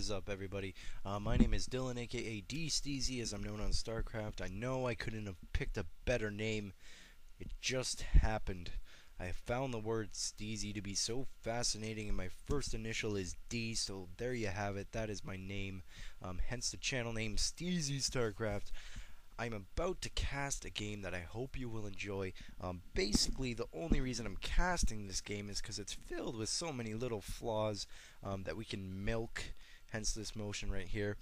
is up, everybody? My name is Dylan, aka Steezy, as I'm known on StarCraft. I know I couldn't have picked a better name. It just happened. I found the word Steezy to be so fascinating, and my first initial is D, so there you have it. That is my name, hence the channel name SteezyStarcraft. I'm about to cast a game that I hope you will enjoy. Basically, the only reason I'm casting this game is because it's filled with so many little flaws that we can milk, hence this motion right here,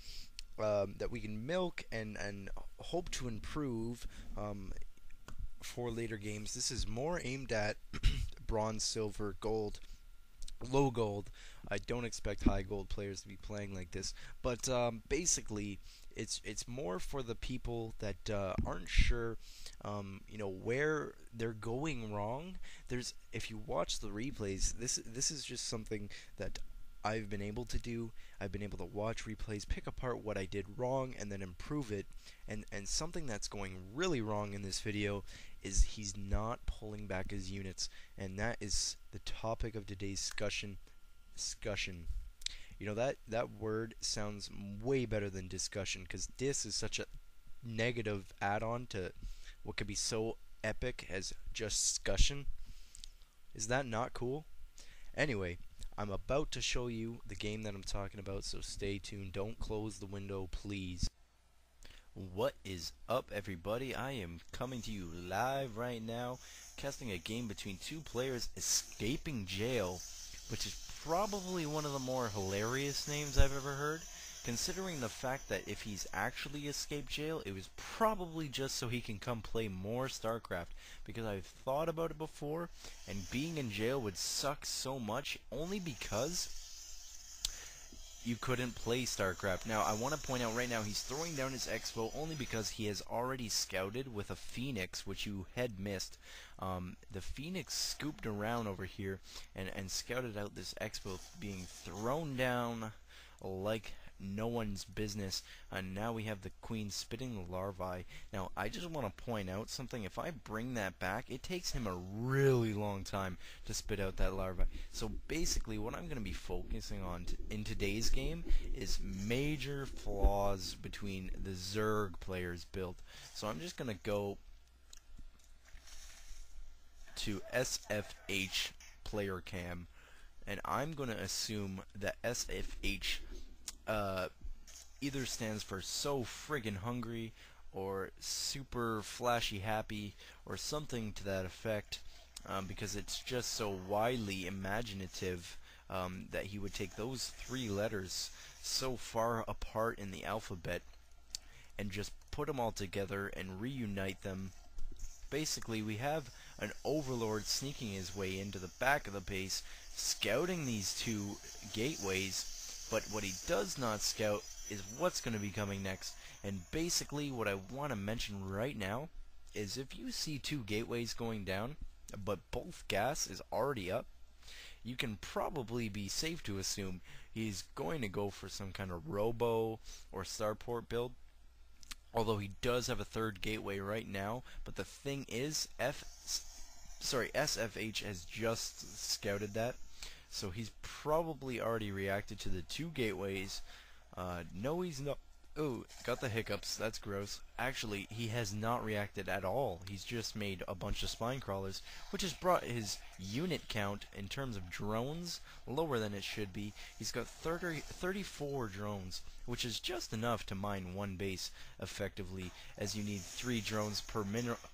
that we can milk and hope to improve for later games. This is more aimed at bronze, silver, gold, low gold. I don't expect high gold players to be playing like this, but basically it's more for the people that aren't sure where they're going wrong. If you watch the replays, this is just something that I've been able to do. I've been able to watch replays, pick apart what I did wrong, and then improve it. And something that's going really wrong in this video is he's not pulling back his units, and that is the topic of today's discussion. You know, that word sounds way better than discussion, because dis is such a negative add-on to what could be so epic as just discussion. Is that not cool? Anyway, I'm about to show you the game that I'm talking about, so stay tuned. Don't close the window, please. What is up, everybody? I am coming to you live right now, casting a game between two players, EscapingJail, which is probably one of the more hilarious names I've ever heard, considering the fact that if he's actually escaped jail, it was probably just so he can come play more StarCraft, because I've thought about it before, and being in jail would suck so much, only because you couldn't play StarCraft. Now, I want to point out right now, he's throwing down his expo only because he has already scouted with a Phoenix, which you had missed. The Phoenix scooped around over here and scouted out this expo being thrown down like no one's business, and now we have the queen spitting the larvae. Now, I just want to point out something. If I bring that back, it takes him a really long time to spit out that larva. So basically, what I'm going to be focusing on in today's game is major flaws between the Zerg players' build. So I'm just going to go to SFH player cam, and I'm going to assume that SFH either stands for so friggin' hungry, or super flashy happy, or something to that effect, because it's just so widely imaginative that he would take those three letters so far apart in the alphabet and just put them all together and reunite them. Basically, we have an overlord sneaking his way into the back of the base, scouting these two gateways. But what he does not scout is what's going to be coming next. And basically, what I want to mention right now is if you see two gateways going down, but both gas is already up, you can probably be safe to assume he's going to go for some kind of robo or starport build. Although he does have a third gateway right now, but the thing is, SFH has just scouted that. So he's probably already reacted to the two gateways. No, he's not. Oh, got the hiccups. That's gross. Actually, he has not reacted at all. He's just made a bunch of spine crawlers, which has brought his unit count in terms of drones lower than it should be. He's got 34 drones, which is just enough to mine one base effectively, as you need 3 drones per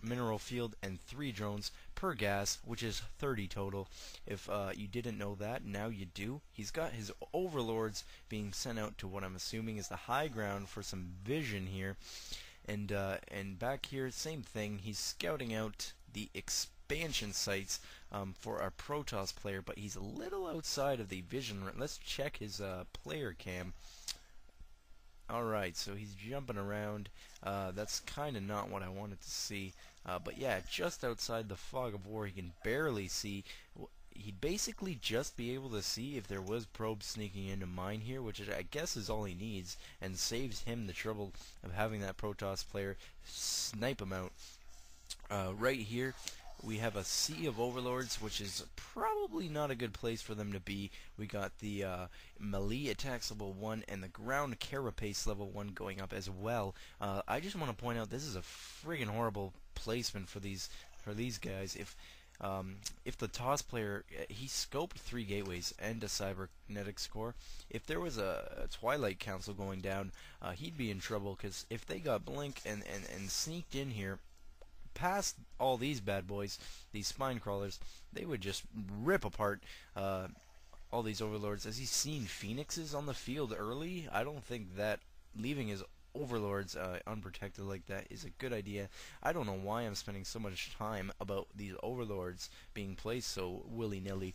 mineral field and 3 drones per gas, which is 30 total. If you didn't know that, now you do. He's got his overlords being sent out to what I'm assuming is the high ground for some vision here. And back here, same thing. He's scouting out the expansion sites for our Protoss player, but he's a little outside of the vision. Let's check his player cam. Alright, so he's jumping around. That's kind of not what I wanted to see. But yeah, just outside the fog of war, he can barely see. He'd basically just be able to see if there was probes sneaking into mine here, which I guess is all he needs, and saves him the trouble of having that Protoss player snipe him out. Right here, we have a sea of overlords, which is probably not a good place for them to be. We got the melee attacks level 1 and the ground carapace level 1 going up as well. I just want to point out this is a friggin' horrible placement for these guys. If the TOS player, he scoped 3 gateways and a cybernetics core. If there was a Twilight Council going down, he'd be in trouble, because if they got blink and sneaked in here past all these bad boys, these spine crawlers, they would just rip apart all these overlords. As he's seen phoenixes on the field early, I don't think that leaving his overlords unprotected like that is a good idea. I don't know why I'm spending so much time about these overlords being placed so willy-nilly.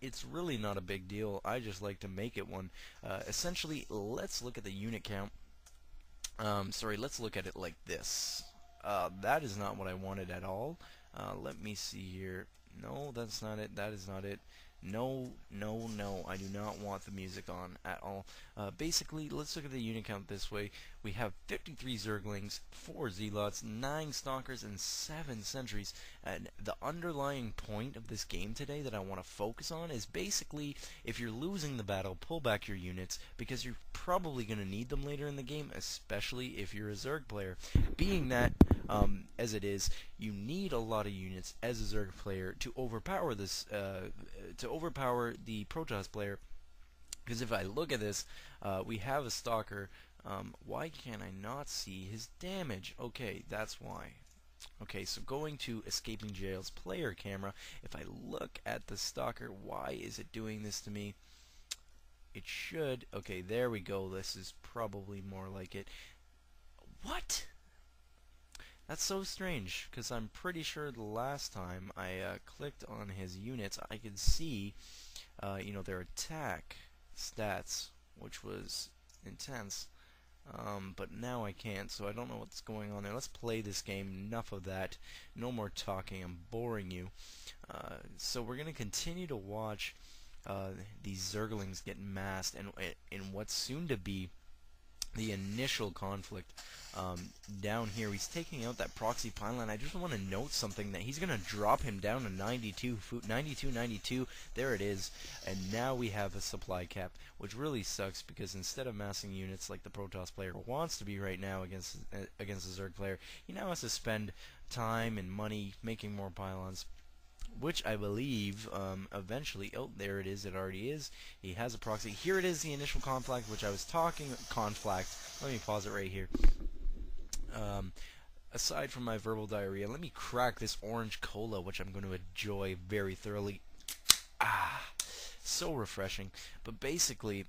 It's really not a big deal. I just like to make it one. Essentially, let's look at the unit count. Sorry, let's look at it like this. That is not what I wanted at all. Let me see here. No, that's not it. That is not it. No, no, no. I do not want the music on at all. Basically, let's look at the unit count this way. We have 53 Zerglings, 4 Zealots, 9 Stalkers, and 7 Sentries. And the underlying point of this game today that I want to focus on is basically, if you're losing the battle, pull back your units, because you're probably going to need them later in the game, especially if you're a Zerg player. Being that, as it is, you need a lot of units as a Zerg player to overpower this, to overpower the Protoss player. Because if I look at this, we have a Stalker. Why can't I not see his damage? Okay, that's why. Okay, so going to EscapingJail's player camera, if I look at the Stalker, why is it doing this to me? It should. Okay, there we go. This is probably more like it. What? That's so strange, because I'm pretty sure the last time I clicked on his units, I could see, you know, their attack stats, which was intense. But now I can't, so I don't know what's going on there. Let's play this game. Enough of that. No more talking. I'm boring you. So we're going to continue to watch these Zerglings get massed in what's soon to be the initial conflict. Down here, he's taking out that proxy pylon. I just want to note something, that he's going to drop him down to 92, 92. There it is. And now we have a supply cap, which really sucks, because instead of massing units like the Protoss player wants to be right now against the Zerg player, he now has to spend time and money making more pylons, which I believe eventually, oh, there it is, it already is. He has a proxy. Here it is, the initial conflict, which I was talking, conflict. Let me pause it right here. Aside from my verbal diarrhea, let me crack this orange cola, which I'm going to enjoy very thoroughly. Ah, so refreshing. But basically,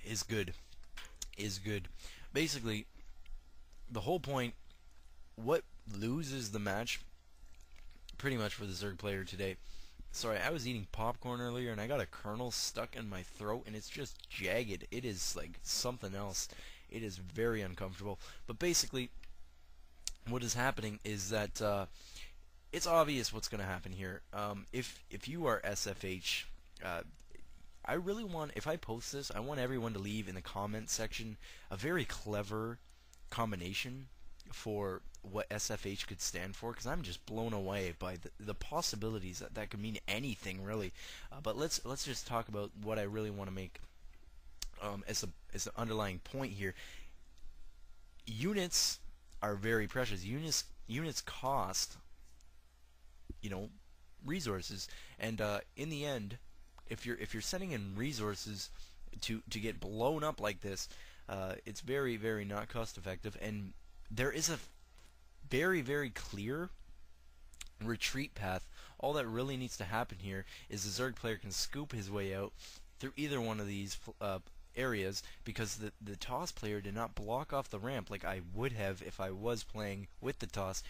is good. Basically, the whole point, what loses the match, pretty much for the Zerg player today. Sorry, I was eating popcorn earlier and I got a kernel stuck in my throat and it's just jagged. It is like something else. It is very uncomfortable. But basically, what is happening is that it's obvious what's going to happen here. If you are SFH, I really want, if I post this, I want everyone to leave in the comment section a very clever combination for what SFH could stand for, because I'm just blown away by the possibilities that could mean anything, really. But let's just talk about what I really want to make as the underlying point here. Units are very precious. Units cost, you know, resources, and in the end, if you're sending in resources to get blown up like this, it's very, very not cost effective. And there is a very, very clear retreat path. All that really needs to happen here is the Zerg player can scoop his way out through either one of these areas, because the TOS player did not block off the ramp like I would have if I was playing with the TOS.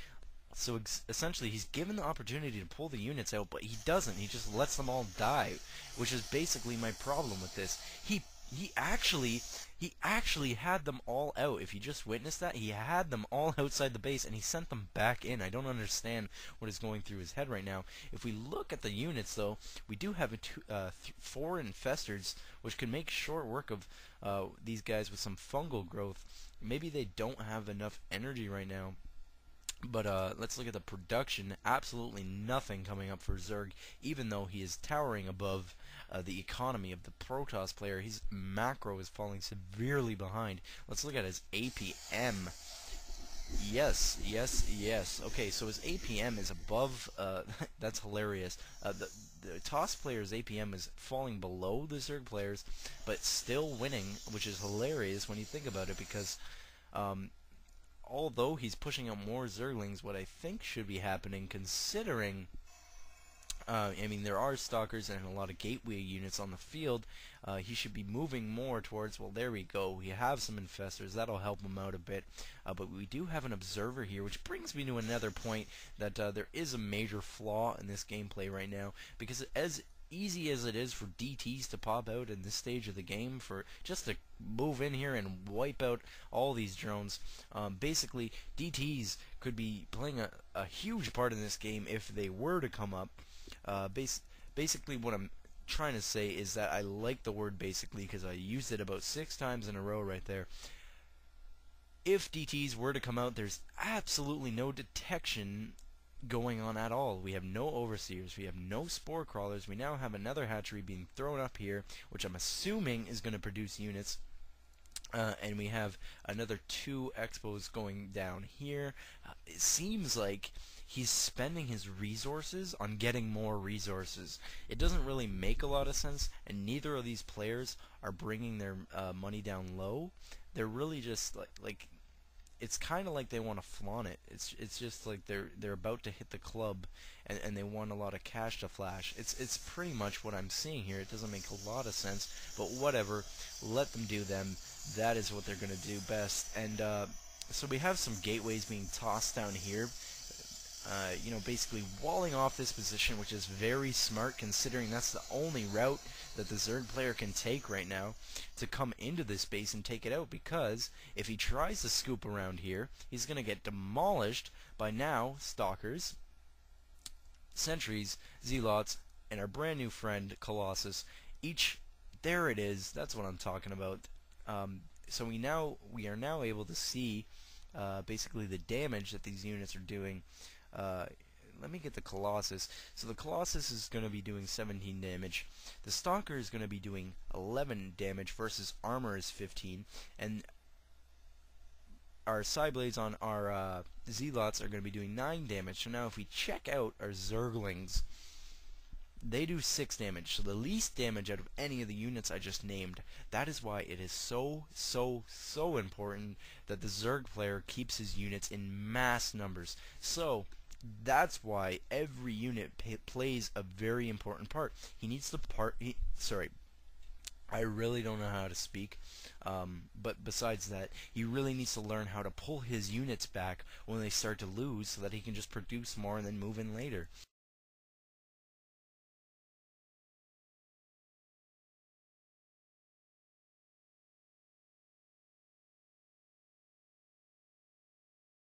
So essentially, he's given the opportunity to pull the units out, but he doesn't. He just lets them all die, which is basically my problem with this. He He actually had them all out. If you just witnessed that, he had them all outside the base and he sent them back in. I don't understand what is going through his head right now. If we look at the units, though, we do have 4 infestors, which can make short work of these guys with some fungal growth. Maybe they don't have enough energy right now. But let's look at the production. Absolutely nothing coming up for Zerg, even though he is towering above the economy of the Protoss player. His macro is falling severely behind. Let's look at his APM. Yes, yes, yes. Okay, so his APM is above. That's hilarious. The Toss player's APM is falling below the Zerg players, but still winning, which is hilarious when you think about it, because um, although he's pushing out more Zerglings, what I think should be happening, considering, I mean, there are Stalkers and a lot of Gateway units on the field, he should be moving more towards, well, there we go, we have some Infestors, that'll help him out a bit, but we do have an Observer here, which brings me to another point, that there is a major flaw in this gameplay right now, because as easy as it is for DTs to pop out in this stage of the game, for just to move in here and wipe out all these drones, basically DTs could be playing a huge part in this game if they were to come up. Basically what I'm trying to say is that I like the word basically because I used it about 6 times in a row right there. If DTs were to come out, there's absolutely no detection going on at all. We have no overseers, we have no spore crawlers, we now have another hatchery being thrown up here, which I'm assuming is going to produce units, and we have another 2 expos going down here. It seems like he's spending his resources on getting more resources. It doesn't really make a lot of sense, and neither of these players are bringing their money down low. They're really just like it's kind of like they want to flaunt it. It's just like they're about to hit the club, and they want a lot of cash to flash. It's pretty much what I'm seeing here. It doesn't make a lot of sense, but whatever. Let them do them. That is what they're gonna do best. And so we have some gateways being tossed down here. You know, basically walling off this position, which is very smart considering that's the only route that the Zerg player can take right now to come into this base and take it out, because if he tries to scoop around here, he's going to get demolished by now Stalkers, Sentries, Zealots, and our brand new friend Colossus. There it is, that's what I'm talking about. So we are now able to see basically the damage that these units are doing. Let me get the Colossus. So the Colossus is going to be doing 17 damage. The Stalker is going to be doing 11 damage versus armor is 15. And our Psyblades on our Zealots are going to be doing 9 damage. So now if we check out our Zerglings, they do 6 damage. So the least damage out of any of the units I just named. That is why it is so important that the Zerg player keeps his units in mass numbers. So that's why every unit plays a very important part. He needs to sorry, I really don't know how to speak, but besides that, he really needs to learn how to pull his units back when they start to lose so that he can just produce more and then move in later.